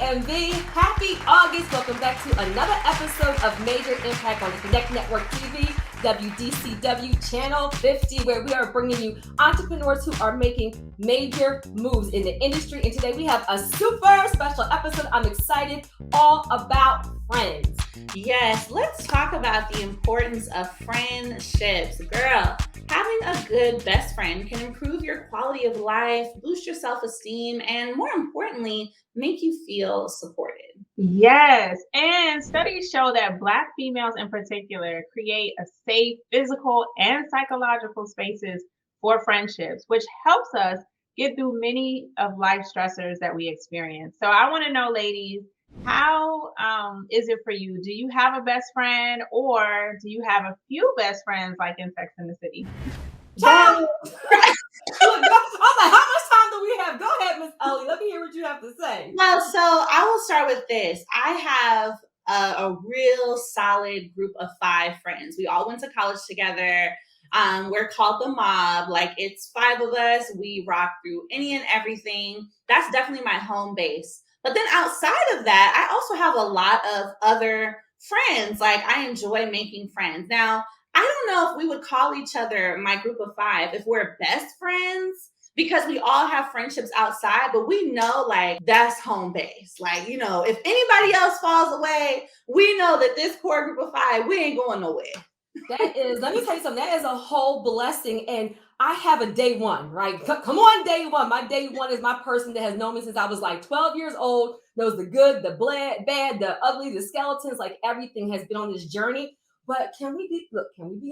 DMV. Happy August. Welcome back to another episode of Major Impact on the Connect Network TV, WDCW Channel 50, where we are bringing you entrepreneurs who are making major moves in the industry. And today we have a super special episode. I'm excited, all about friends. Yes, let's talk about the importance of friendships. Girl, having a good best friend can improve your quality of life, boost your self-esteem, and more importantly, make you feel supported. Yes, and studies show that Black females in particular create a safe physical and psychological spaces for friendships, which helps us get through many of life stressors that we experience. So I want to know, ladies, how is it for you? Do you have a best friend, or do you have a few best friends like in Sex and the City? Child. Look, I'm like, how much time do we have? Go ahead, Miss Ellie. Let me hear what you have to say. Well, so I will start with this. I have a real solid group of 5 friends. We all went to college together. We're called the mob. Like, it's 5 of us. We rock through any and everything. That's definitely my home base. But then outside of that, I also have a lot of other friends. Like, I enjoy making friends. Now, I don't know if we would call each other my group of 5 if we're best friends, because we all have friendships outside, but we know, like, that's home base. Like, you know, if anybody else falls away, we know that this core group of 5, we ain't going nowhere. That is, let me tell you something, that is a whole blessing. And I have a day one, right? Come on, day one. My day one is my person that has known me since I was like 12 years old, knows the good, the bad, the ugly, the skeletons, like everything has been on this journey. But can we be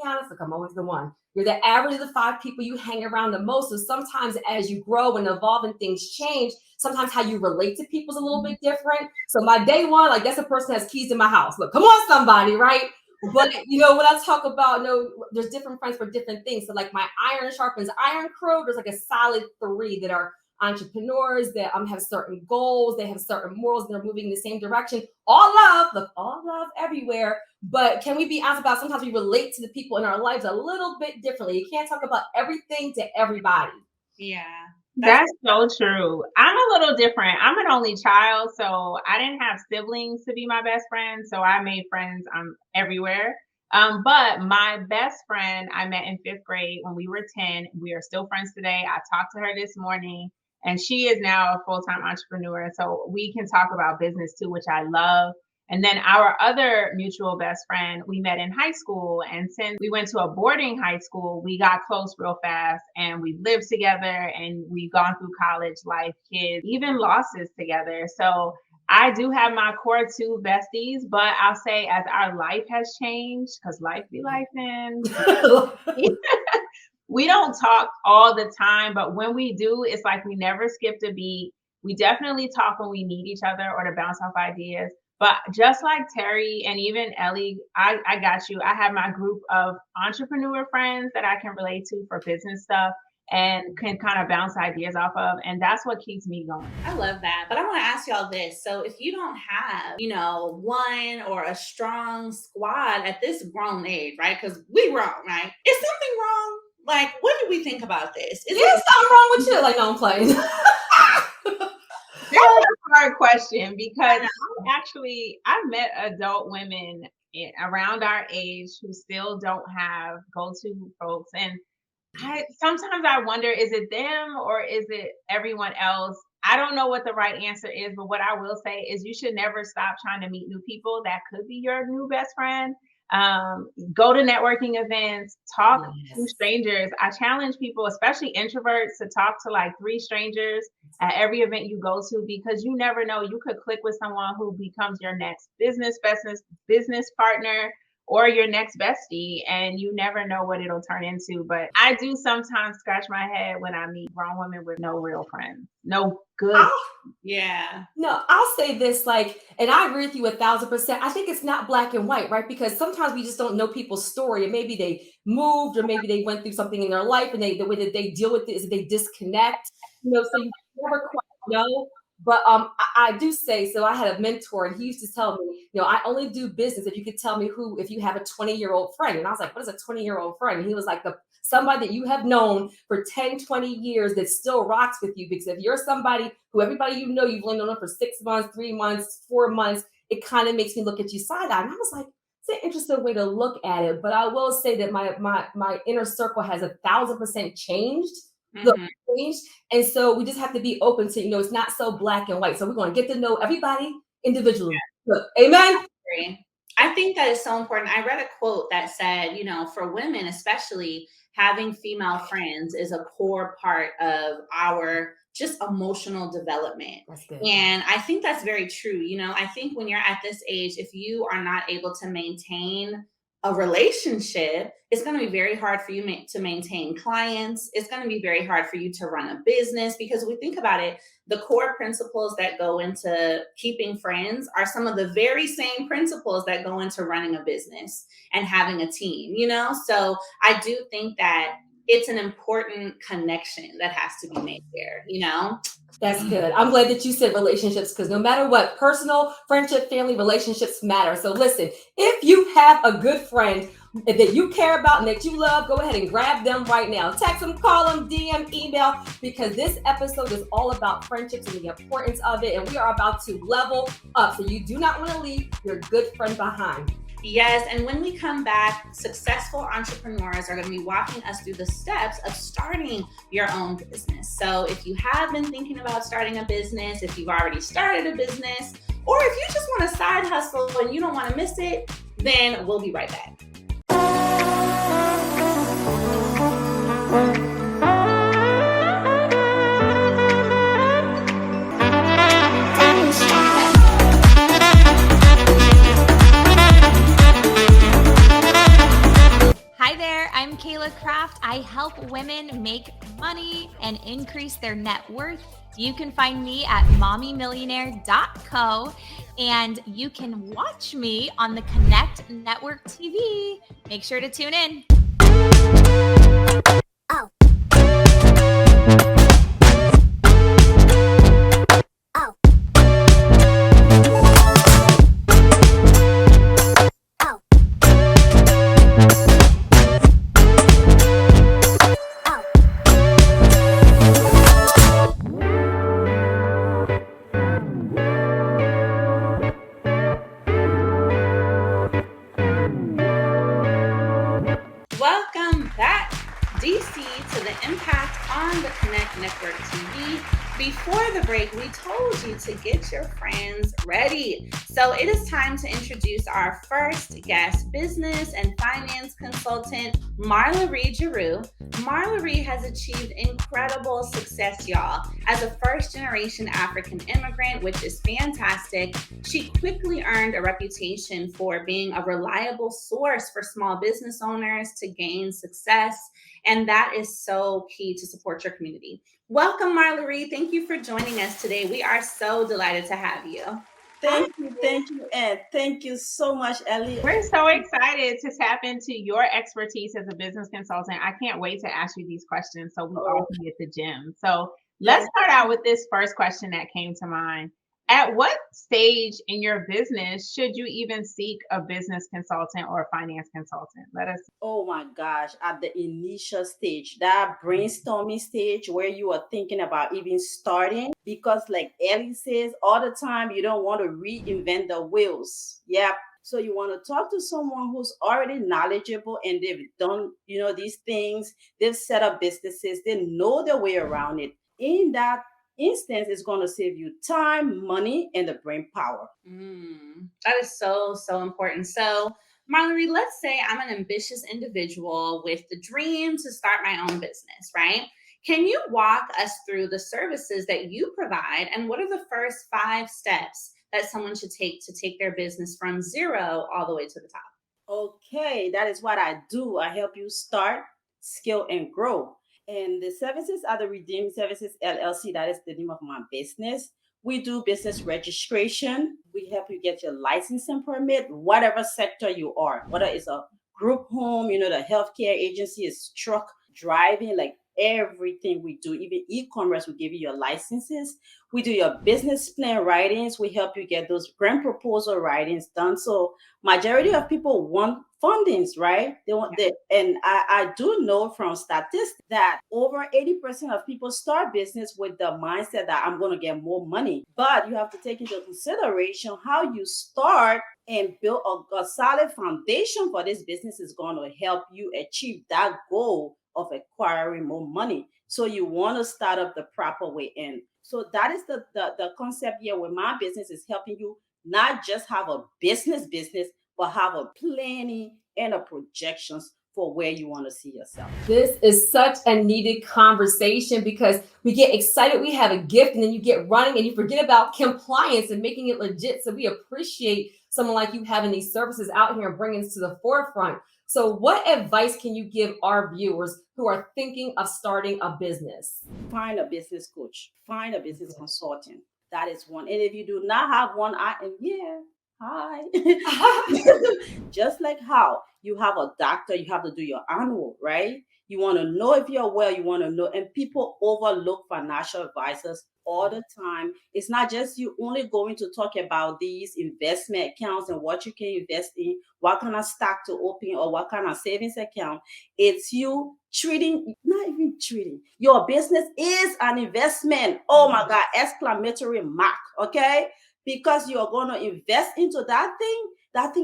honest? Look, I'm always the one. You're the average of the 5 people you hang around the most. So sometimes as you grow and evolve and things change, sometimes how you relate to people is a little bit different. So my day one, like, that's a person that has keys to my house. Look, come on, somebody, right? But, you know, when I talk about, there's different friends for different things. So like my iron sharpens iron crew, there's like a solid 3 that are entrepreneurs that have certain goals, they have certain morals, they're moving in the same direction. All love everywhere. But can we be honest about sometimes we relate to the people in our lives a little bit differently? You can't talk about everything to everybody. Yeah. That's so true. I'm a little different. I'm an only child, so I didn't have siblings to be my best friend. So I made friends everywhere. But my best friend I met in 5th grade when we were 10. We are still friends today. I talked to her this morning, and she is now a full-time entrepreneur. So we can talk about business too, which I love. And then our other mutual best friend, we met in high school. And since we went to a boarding high school, we got close real fast, and we lived together, and we've gone through college life, kids, even losses together. So I do have my core 2 besties, but I'll say as our life has changed, because life be life, and we don't talk all the time, but when we do, it's like we never skipped a beat. We definitely talk when we need each other or to bounce off ideas. But just like Terry and even Ellie, I got you. I have my group of entrepreneur friends that I can relate to for business stuff and can kind of bounce ideas off of. And that's what keeps me going. I love that. But I want to ask y'all this. So if you don't have, one or a strong squad at this grown age, right? Because we grown, right? Is something wrong? Like, what do we think about this? Is there something wrong with you? Like, no, I'm playing. That's a hard question, because I've met adult women around our age who still don't have go-to folks. And sometimes I wonder, is it them or is it everyone else? I don't know what the right answer is, but what I will say is you should never stop trying to meet new people that could be your new best friend. Go to networking events, talk to strangers. I challenge people, especially introverts, to talk to like 3 strangers at every event you go to, because you never know, you could click with someone who becomes your next business partner or your next bestie, and you never know what it'll turn into. But I do sometimes scratch my head when I meet grown women with no real friends, no good. No, I'll say this, like, and I agree with you 1,000%. I think it's not black and white, right? Because sometimes we just don't know people's story, and maybe they moved, or maybe they went through something in their life, and the way that they deal with it is that they disconnect. So you never quite know. But I do say, so I had a mentor and he used to tell me, I only do business if you could tell me if you have a 20-year-old friend. And I was like, what is a 20-year-old friend? And he was like, somebody that you have known for 10, 20 years that still rocks with you. Because if you're somebody who everybody you've only known them for 6 months, 3 months, 4 months, it kind of makes me look at you side eye. And I was like, it's an interesting way to look at it. But I will say that my inner circle has 1,000% changed. Look, Mhm. changed. And so we just have to be open to, it's not so black and white. So we're going to get to know everybody individually. Look, amen. I think that is so important. I read a quote that said, for women especially, having female friends is a core part of our just emotional development. That's good. And I think that's very true. I think when you're at this age, if you are not able to maintain a relationship, it's going to be very hard for you to maintain clients. It's going to be very hard for you to run a business because we think about it, the core principles that go into keeping friends are some of the very same principles that go into running a business and having a team, So I do think that it's an important connection that has to be made there. That's good. I'm glad that you said relationships because no matter what, personal, friendship, family, relationships matter. So listen, if you have a good friend that you care about and that you love, go ahead and grab them right now. Text them, call them, DM, email, because this episode is all about friendships and the importance of it. And we are about to level up. So you do not want to leave your good friend behind. Yes, and when we come back, successful entrepreneurs are going to be walking us through the steps of starting your own business. So if you have been thinking about starting a business, if you've already started a business, or if you just want a side hustle and you don't want to miss it, then we'll be right back. Hi there, I'm Kayla Kraft. I help women make money and increase their net worth. You can find me at mommymillionaire.co and you can watch me on the Connect Network TV. Make sure to tune in. Oh. Welcome back, DC, to the Impact on the Connect Network TV. Before the break, we told you to get your friends ready. So it is time to introduce our first guest, business and finance consultant, Marla Reed Giroux. Marla Reed has achieved incredible success, y'all. As a first-generation African immigrant, which is fantastic, she quickly earned a reputation for being a reliable source for small business owners to gain success. And that is so key to support your community. Welcome, Marla Reed. Thank you for joining us today. We are so delighted to have you. Thank you, and thank you so much, Ellie. We're so excited to tap into your expertise as a business consultant. I can't wait to ask you these questions so we all can get the gem. So let's start out with this first question that came to mind. At what stage in your business should you even seek a business consultant or a finance consultant? Let us. Oh my gosh, at the initial stage, that brainstorming stage where you are thinking about even starting, because like Ellie says all the time, you don't want to reinvent the wheels. Yep. So you want to talk to someone who's already knowledgeable and they've done, these things. They've set up businesses. They know their way around it. In that instance, it's going to save you time, money, and the brain power. That is so, so important. So, Marla Reed, let's say I'm an ambitious individual with the dream to start my own business, right? Can you walk us through the services that you provide and what are the first 5 steps that someone should take to take their business from zero all the way to the top? Okay, that is what I do. I help you start, scale, and grow. And the services are the Redeem Services LLC. That is the name of my business. We do business registration. We help you get your licensing permit, whatever sector you are, whether it's a group home, the healthcare agency is truck driving, like everything we do. Even e-commerce, we give you your licenses. We do your business plan writings. We help you get those grant proposal writings done. So majority of people want fundings, right? They want that. And I do know from statistics that over 80% of people start business with the mindset that I'm going to get more money. But you have to take into consideration how you start and build a solid foundation for this business is going to help you achieve that goal of acquiring more money. So you want to start up the proper way in. So that is the concept here with my business is helping you not just have a business, but have a planning and a projections for where you want to see yourself. This is such a needed conversation because we get excited, we have a gift, and then you get running and you forget about compliance and making it legit. So we appreciate someone like you having these services out here and bringing this to the forefront. So what advice can you give our viewers who are thinking of starting a business? Find a business coach, find a business consultant. That is one. And if you do not have one, hi. Just like how you have a doctor, you have to do your annual, right? You want to know if you're well, you want to know. And people overlook financial advisors all the time. It's not just you only going to talk about these investment accounts and what you can invest in, what kind of stock to open or what kind of savings account. It's you not even treating. Your business is an investment. Oh my God, exclamatory mark. Okay. Because you're going to invest into that thing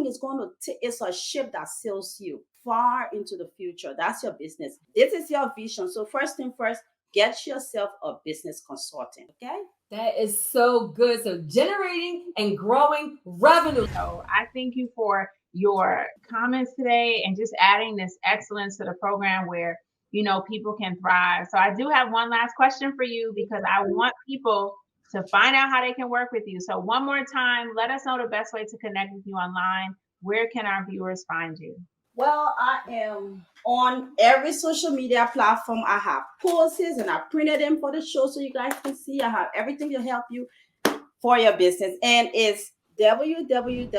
is going to it's a ship that sails you far into the future. That's your business. This is your vision. So first thing first, get yourself a business consultant. Okay. That is so good. So generating and growing revenue. So I thank you for your comments today and just adding this excellence to the program where, people can thrive. So I do have one last question for you because I want people to find out how they can work with you. So one more time, let us know the best way to connect with you online. Where can our viewers find you? Well, I am on every social media platform. I have posts and I printed them for the show so you guys can see. I have everything to help you for your business. And it's www.redeem,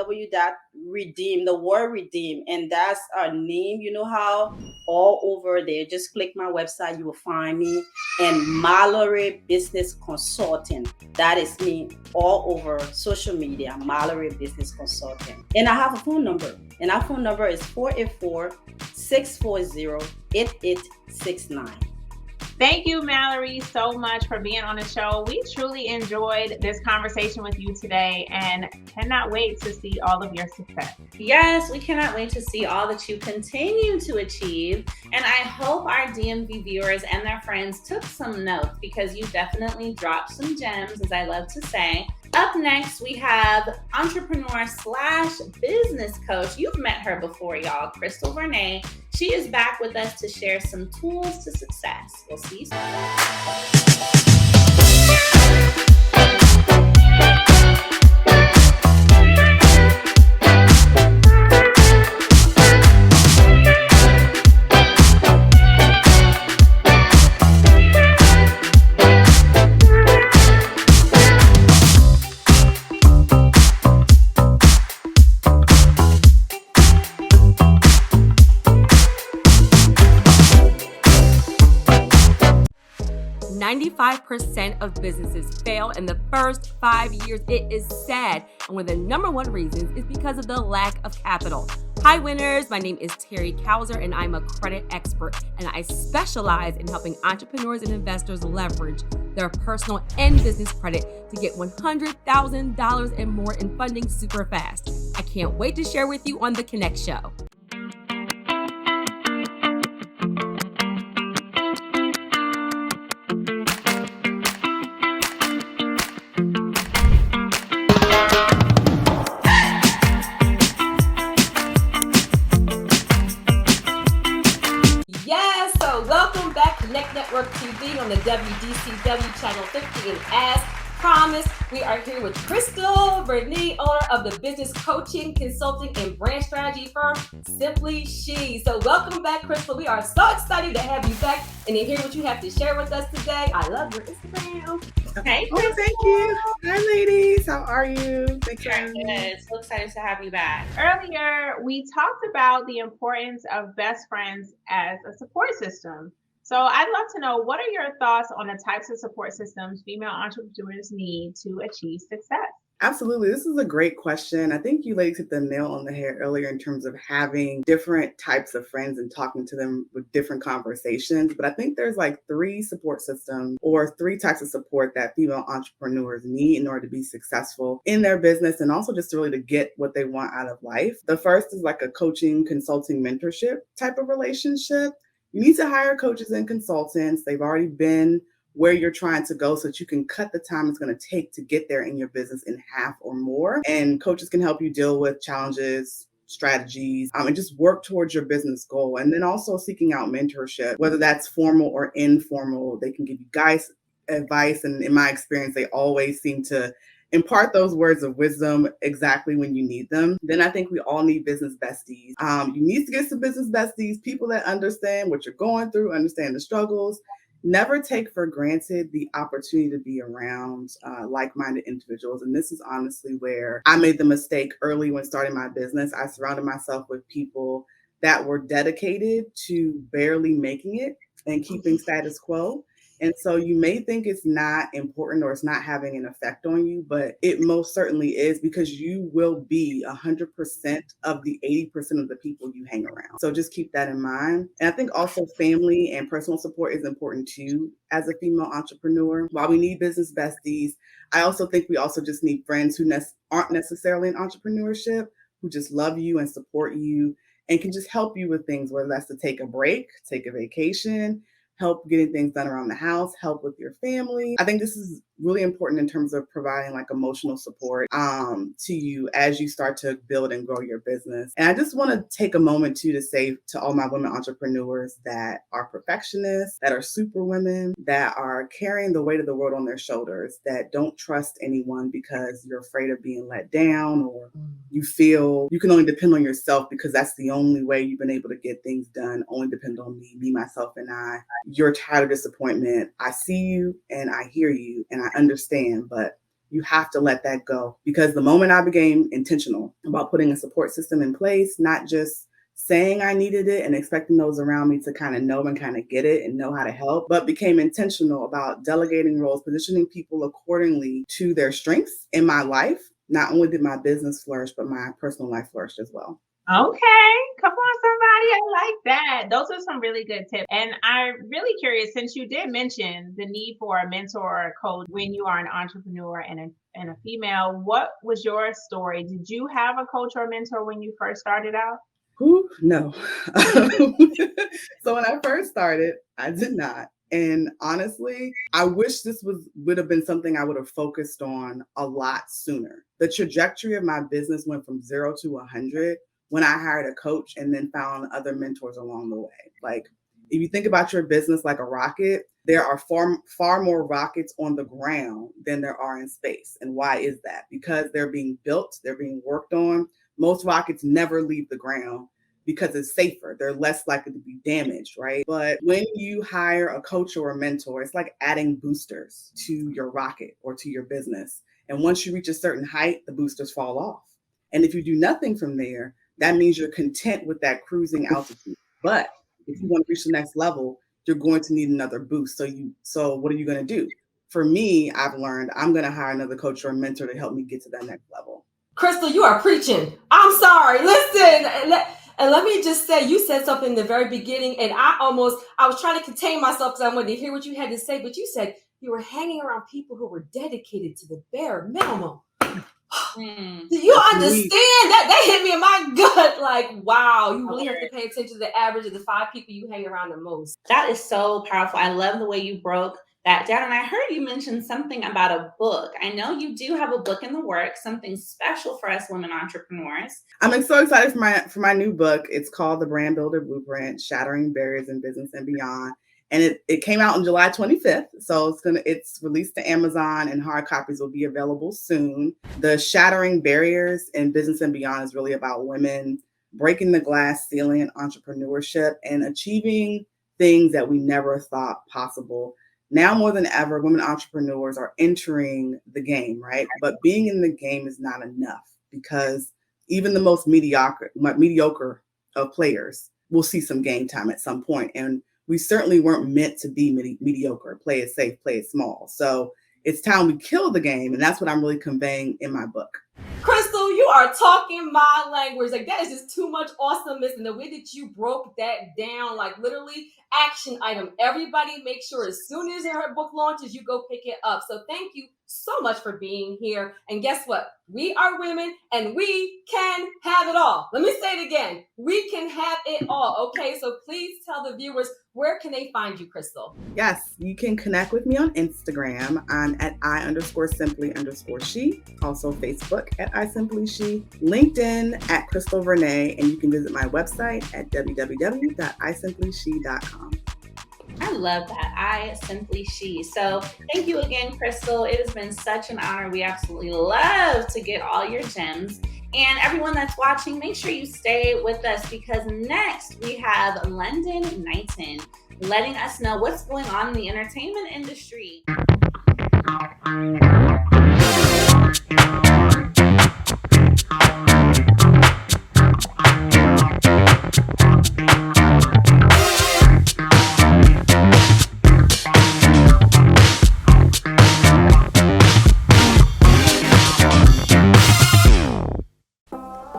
the word redeem. And that's our name. You know how all over there, just click my website, you will find me. And Mallory Business Consulting. That is me all over social media, Mallory Business Consulting. And I have a phone number. And our phone number is 484-640-8869. Thank you, Mallory, so much for being on the show. We truly enjoyed this conversation with you today and cannot wait to see all of your success. Yes, we cannot wait to see all that you continue to achieve. And I hope our DMV viewers and their friends took some notes because you definitely dropped some gems, as I love to say. Up next, we have entrepreneur/business coach. You've met her before, y'all, Crystal Vernay. She is back with us to share some tools to success. We'll see you soon. 95% of businesses fail in the first 5 years. It is sad. And one of the number one reasons is because of the lack of capital. Hi, winners. My name is Terry Kauser, and I'm a credit expert. And I specialize in helping entrepreneurs and investors leverage their personal and business credit to get $100,000 and more in funding super fast. I can't wait to share with you on The Connect Show. Network TV on the WDCW channel 50, and as promised, we are here with Crystal Vernay, owner of the business coaching, consulting, and brand strategy firm Simply She. So welcome back, Crystal. We are so excited to have you back and to hear what you have to share with us today. I love your Instagram. Hey, oh, thank you. Hi, ladies. How are you? Thanks for having me. Good. So excited to have you back. Earlier, we talked about the importance of best friends as a support system. So I'd love to know, what are your thoughts on the types of support systems female entrepreneurs need to achieve success? Absolutely. This is a great question. I think you ladies hit the nail on the head earlier in terms of having different types of friends and talking to them with different conversations. But I think there's like 3 support systems or 3 types of support that female entrepreneurs need in order to be successful in their business and also just really to get what they want out of life. The first is like a coaching, consulting, mentorship type of relationship. You need to hire coaches and consultants. They've already been where you're trying to go so that you can cut the time it's going to take to get there in your business in half or more. And coaches can help you deal with challenges, strategies, and just work towards your business goal. And then also seeking out mentorship, whether that's formal or informal. They can give you guys advice. And in my experience, they always seem to impart those words of wisdom exactly when you need them. Then I think we all need business besties. You need to get some business besties, people that understand what you're going through, understand the struggles. Never take for granted the opportunity to be around like-minded individuals. And this is honestly where I made the mistake early when starting my business. I surrounded myself with people that were dedicated to barely making it and keeping status quo. And so you may think it's not important or it's not having an effect on you, but it most certainly is, because you will be 100% of the 80% of the people you hang around. So just keep that in mind. And I think also family and personal support is important too as a female entrepreneur. While we need business besties, I also think we also just need friends who aren't necessarily in entrepreneurship, who just love you and support you and can just help you with things, whether that's to take a break, take a vacation, help getting things done around the house, help with your family. I think this is really important in terms of providing like emotional support to you as you start to build and grow your business. And I just want to take a moment too to say to all my women entrepreneurs that are perfectionists, that are super women, that are carrying the weight of the world on their shoulders, that don't trust anyone because you're afraid of being let down, or you feel you can only depend on yourself because that's the only way you've been able to get things done. Only depend on me, myself, and I. You're tired of disappointment. I see you and I hear you and I understand, but you have to let that go, because the moment I became intentional about putting a support system in place, not just saying I needed it and expecting those around me to kind of know and kind of get it and know how to help, but became intentional about delegating roles, positioning people accordingly to their strengths in my life. Not only did my business flourish, but my personal life flourished as well. Okay, come on, somebody. I like that. Those are some really good tips. And I'm really curious, since you did mention the need for a mentor or a coach when you are an entrepreneur and a female, what was your story? Did you have a coach or mentor when you first started out? No. So when I first started, I did not. And honestly, I wish this would have been something I would have focused on a lot sooner. The trajectory of my business went from 0 to 100 when I hired a coach and then found other mentors along the way. Like, if you think about your business like a rocket, there are far more rockets on the ground than there are in space. And why is that? Because they're being built, they're being worked on. Most rockets never leave the ground because it's safer. They're less likely to be damaged, right? But when you hire a coach or a mentor, it's like adding boosters to your rocket or to your business. And once you reach a certain height, the boosters fall off. And if you do nothing from there, that means you're content with that cruising altitude. But if you want to reach the next level, you're going to need another boost. So what are you going to do? For me, I've learned I'm going to hire another coach or a mentor to help me get to that next level. Crystal, you are preaching. I'm sorry. Listen, and let me just say, you said something in the very beginning, and I was trying to contain myself because I wanted to hear what you had to say, but you said you were hanging around people who were dedicated to the bare minimum. Do you understand that? That hit me in my gut. Like, wow, you really have to pay attention to the average of the 5 people you hang around the most. That is so powerful. I love the way you broke that down. And I heard you mention something about a book. I know you do have a book in the works, something special for us women entrepreneurs. I'm so excited for my new book. It's called The Brand Builder Blueprint: Shattering Barriers in Business and Beyond. And it came out on July 25th. So it's released to Amazon, and hard copies will be available soon. The Shattering Barriers in Business and Beyond is really about women breaking the glass ceiling in entrepreneurship and achieving things that we never thought possible. Now more than ever, women entrepreneurs are entering the game, right? But being in the game is not enough, because even the most mediocre of players will see some game time at some point. And we certainly weren't meant to be mediocre, play it safe, play it small. So it's time we kill the game. And that's what I'm really conveying in my book. Crystal, you are talking my language. Like, that is just too much awesomeness. And the way that you broke that down, like literally action item. Everybody make sure as soon as her book launches, you go pick it up. So thank you so much for being here. And guess what? We are women and we can have it all. Let me say it again. We can have it all. Okay, so please tell the viewers, where can they find you, Crystal? Yes, you can connect with me on Instagram. I'm at I_simply_she. Also Facebook at I_simply_she. LinkedIn at Crystal Vernay. And you can visit my website at www.isimply_she.com. I love that. I Simply She. So thank you again, Crystal. It has been such an honor. We absolutely love to get all your gems. And everyone that's watching, make sure you stay with us because next we have London Knighton letting us know what's going on in the entertainment industry.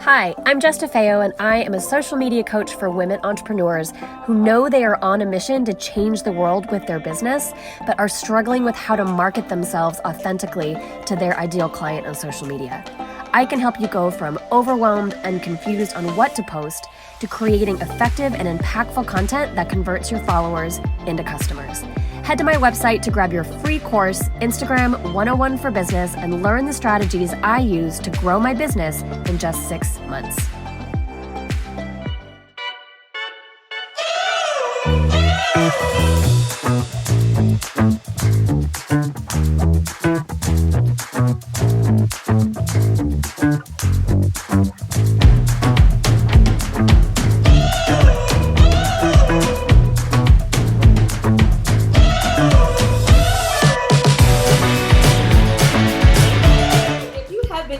Hi, I'm Jess DeFeo, and I am a social media coach for women entrepreneurs who know they are on a mission to change the world with their business, but are struggling with how to market themselves authentically to their ideal client on social media. I can help you go from overwhelmed and confused on what to post to creating effective and impactful content that converts your followers into customers. Head to my website to grab your free course, Instagram 101 for Business, and learn the strategies I use to grow my business in just 6 months.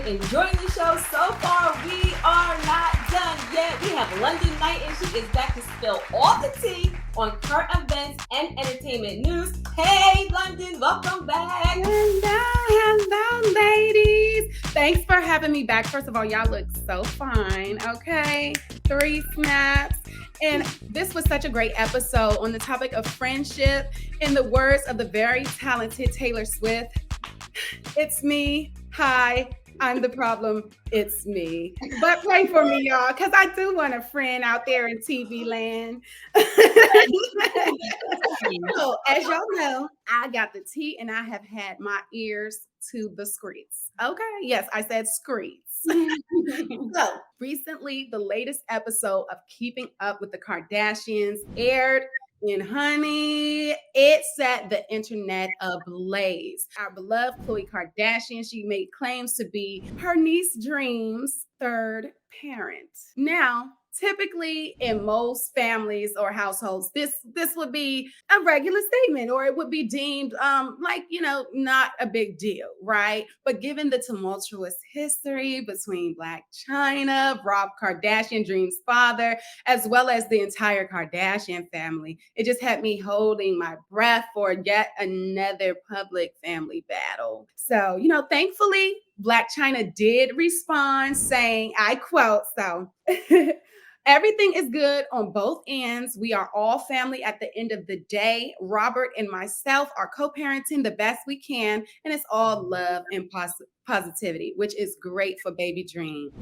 Enjoying the show so far. We are not done yet. We have London Knighton. She is back to spill all the tea on current events and entertainment news. Hey, London, welcome back. Hello, ladies. Thanks for having me back. First of all, y'all look so fine. Okay, 3 snaps. And this was such a great episode on the topic of friendship. In the words of the very talented Taylor Swift, it's me. Hi. I'm the problem. It's me. But pray for me, y'all, because I do want a friend out there in TV land. So, as y'all know, I got the tea and I have had my ears to the streets. Okay. Yes, I said streets. So, recently, the latest episode of Keeping Up with the Kardashians aired. And honey, it set the internet ablaze. Our beloved Khloe Kardashian, she made claims to be her niece Dream's third parent. Now, typically in most families or households, this would be a regular statement, or it would be deemed not a big deal, right? But given the tumultuous history between Blac Chyna, Rob Kardashian, Dream's father, as well as the entire Kardashian family, it just had me holding my breath for yet another public family battle. So, thankfully, Blac Chyna did respond saying, I quote, everything is good on both ends. We are all family at the end of the day. Robert and myself are co-parenting the best we can, and it's all love and positivity, which is great for baby Dream.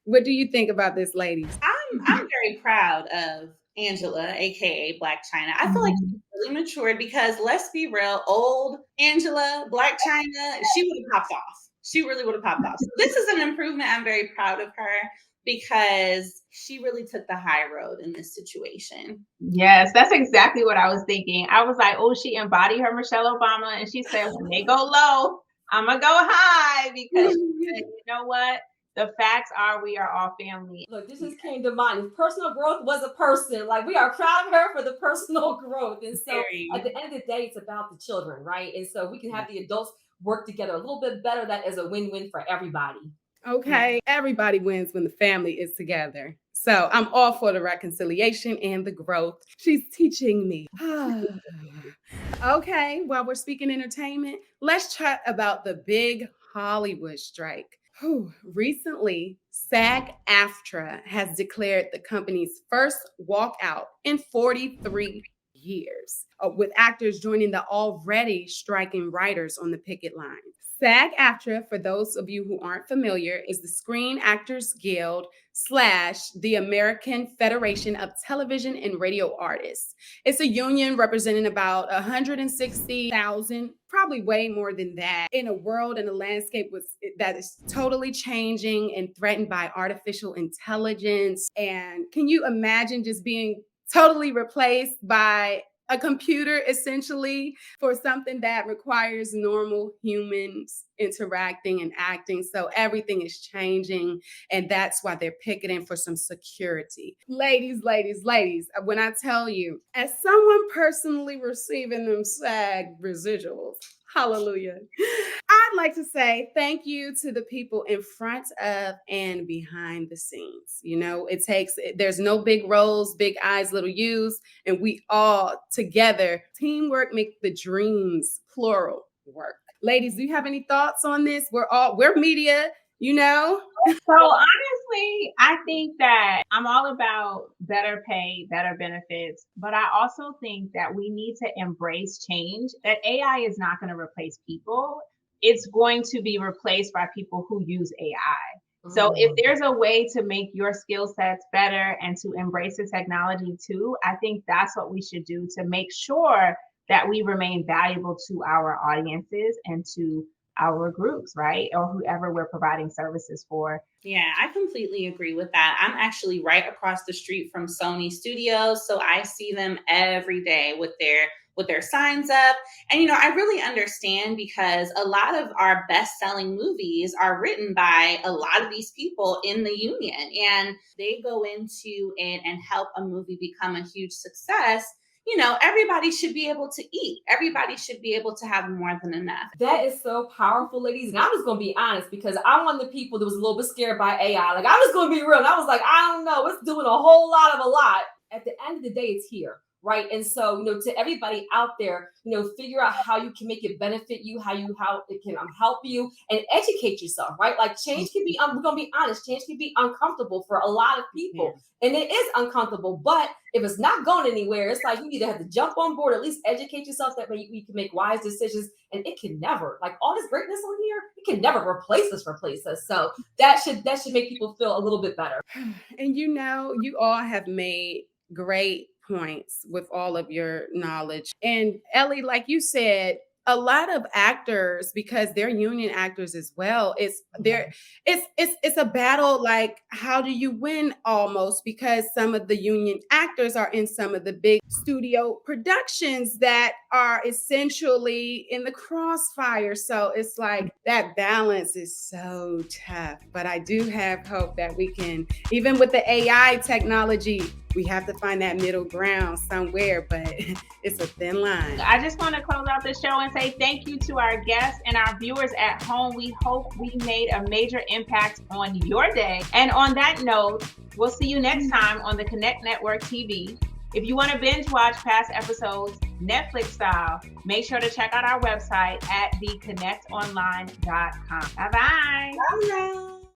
What do you think about this, ladies? I'm very proud of Angela, aka Blac Chyna. I feel like she's really matured because let's be real, old Angela, Blac Chyna, she would have popped off. She really would have popped off. So this is an improvement. I'm very proud of her because she really took the high road in this situation. Yes, that's exactly what I was thinking. I was like, oh, she embodied her Michelle Obama. And she said, when they go low, I'm going to go high because she said, you know what? The facts are we are all family. Look, this just came to mind. Personal growth was a person. Like, we are proud of her for the personal growth. And so at the end of the day, it's about the children, right? And so we can have the adults work together a little bit better. That is a win-win for everybody. Okay. Everybody wins when the family is together. So I'm all for the reconciliation and the growth. She's teaching me. Okay. While we're speaking entertainment, let's chat about the big Hollywood strike. Recently, SAG-AFTRA has declared the company's first walkout in 43 years, with actors joining the already striking writers on the picket line. SAG-AFTRA, for those of you who aren't familiar, is the Screen Actors Guild / the American Federation of Television and Radio Artists. It's a union representing about 160,000, probably way more than that, in a world and a landscape that is totally changing and threatened by artificial intelligence. And can you imagine just being totally replaced by a computer, essentially, for something that requires normal humans interacting and acting? So everything is changing, and that's why they're picketing for some security. Ladies, when I tell you, as someone personally receiving them SAG residuals, hallelujah, I'd like to say thank you to the people in front of and behind the scenes. You know, there's no big roles, big eyes, little U's, and we all together, teamwork make the dreams, plural, work. Ladies, do you have any thoughts on this? We're media, you know? So honestly, I think that I'm all about better pay, better benefits, but I also think that we need to embrace change, that AI is not going to replace people. It's going to be replaced by people who use AI. So if there's a way to make your skill sets better and to embrace the technology too, I think that's what we should do to make sure that we remain valuable to our audiences and to our groups, right? Or whoever we're providing services for. Yeah, I completely agree with that. I'm actually right across the street from Sony Studios, so I see them every day with their signs up. And, you know, I really understand because a lot of our best-selling movies are written by a lot of these people in the union, and they go into it and help a movie become a huge success. You know, everybody should be able to eat. Everybody should be able to have more than enough. That is so powerful, ladies. And I'm just going to be honest, because I'm one of the people that was a little bit scared by AI. Like, I'm just going to be real. And I was like, I don't know. It's doing a whole lot of a lot. At the end of the day, it's here. Right. And so, you know, to everybody out there, you know, figure out how you can make it benefit you, how it can help you, and educate yourself. Right. Like, change can be, we're going to be honest, change can be uncomfortable for a lot of people. Yeah. And it is uncomfortable. But if it's not going anywhere, it's like you either have to jump on board, at least educate yourself. That way you can make wise decisions. And it can never, like, all this greatness on here, it can never replace us. So that should make people feel a little bit better. And, you know, you all have made great points with all of your knowledge. And Ellie, like you said, a lot of actors, because they're union actors as well, it's a battle. Like, how do you win almost? Because some of the union actors are in some of the big studio productions that are essentially in the crossfire. So it's like that balance is so tough. But I do have hope that we can, even with the AI technology, we have to find that middle ground somewhere, but it's a thin line. I just want to close out the show and say thank you to our guests and our viewers at home. We hope we made a major impact on your day. And on that note, we'll see you next time on the Connect Network TV. If you want to binge watch past episodes Netflix style, make sure to check out our website at theconnectonline.com. Bye-bye. Bye.